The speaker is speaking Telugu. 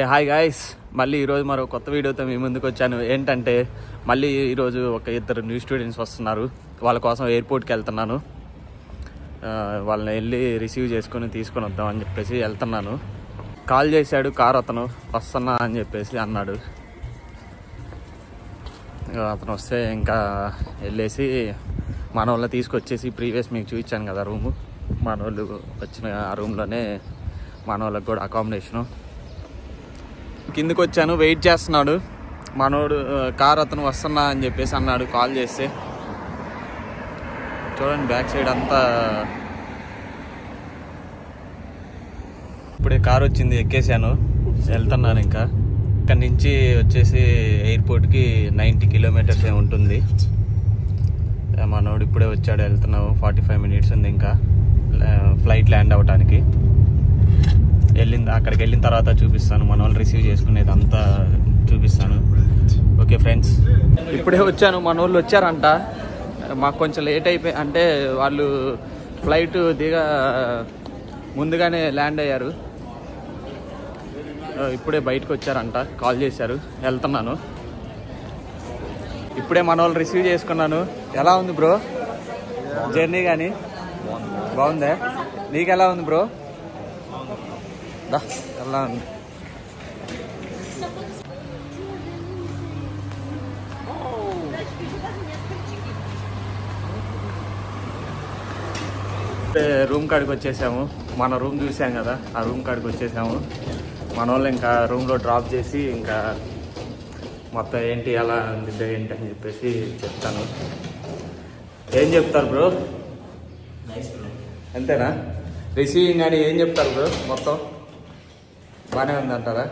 హాయ్ గాయ్స్, మళ్ళీ ఈరోజు మరో కొత్త వీడియోతో మీ ముందుకు వచ్చాను. ఏంటంటే మళ్ళీ ఈరోజు ఇద్దరు న్యూ స్టూడెంట్స్ వస్తున్నారు. వాళ్ళ కోసం ఎయిర్పోర్ట్కి వెళ్తున్నాను. వాళ్ళని వెళ్ళి రిసీవ్ చేసుకుని తీసుకొని వద్దామని చెప్పేసి వెళ్తున్నాను. కాల్ చేశాడు కార్ అతను, వస్తున్నా అని చెప్పేసి అన్నాడు. అతను వస్తే ఇంకా వెళ్ళేసి మన వాళ్ళని తీసుకొచ్చేసి ప్రీవియస్ మీకు చూపించాను కదా రూము, మన వాళ్ళు వచ్చిన ఆ రూమ్లోనే మన వాళ్ళకి కూడా అకామిడేషను. కిందకి వచ్చాను, వెయిట్ చేస్తున్నాడు మనోడు. కార్ అతను వస్తున్నా అని చెప్పేసి అన్నాడు కాల్ చేస్తే. చూడండి బ్యాక్ సైడ్ అంతా. ఇప్పుడే కార్ వచ్చింది, ఎక్కేసాను, వెళ్తున్నాను. ఇంకా ఇక్కడి నుంచి వచ్చేసి ఎయిర్పోర్ట్కి 90 కిలోమీటర్స్ ఏమి ఉంటుంది. మనోడు ఇప్పుడే వచ్చాడు, వెళ్తున్నావు. 45 మినిట్స్ ఉంది ఇంకా ఫ్లైట్ ల్యాండ్ అవ్వటానికి. అక్కడికి వెళ్ళిన తర్వాత చూపిస్తాను, మన వాళ్ళు రిసీవ్ చేసుకునేది అంతా చూపిస్తాను. ఓకే ఫ్రెండ్స్, ఇప్పుడే వచ్చాను. మన వాళ్ళు వచ్చారంట. మాకు కొంచెం లేట్ అయిపోయి, అంటే వాళ్ళు ఫ్లైట్ ముందుగానే ల్యాండ్ అయ్యారు. ఇప్పుడే బయటకు వచ్చారంట, కాల్ చేశారు. వెళ్తున్నాను. ఇప్పుడే మన వాళ్ళు రిసీవ్ చేసుకున్నాను. ఎలా ఉంది బ్రో జర్నీ? కానీ బాగుందా? నీకు ఎలా ఉంది బ్రో? ఎలా ఉంది? రూమ్ కాడికి వచ్చేసాము. మన రూమ్ చూసాం కదా, ఆ రూమ్ కాడికి వచ్చేసాము. మన వాళ్ళు ఇంకా రూమ్లో డ్రాప్ చేసి ఇంకా మొత్తం ఏంటి ఎలా ఉంది ఏంటి అని చెప్పేసి చెప్తాను. ఏం చెప్తారు బ్రో? అంతేనా? రిసీవింగ్ అని ఏం చెప్తారు బ్రో? మొత్తం బాగానే ఉంది అంటారా?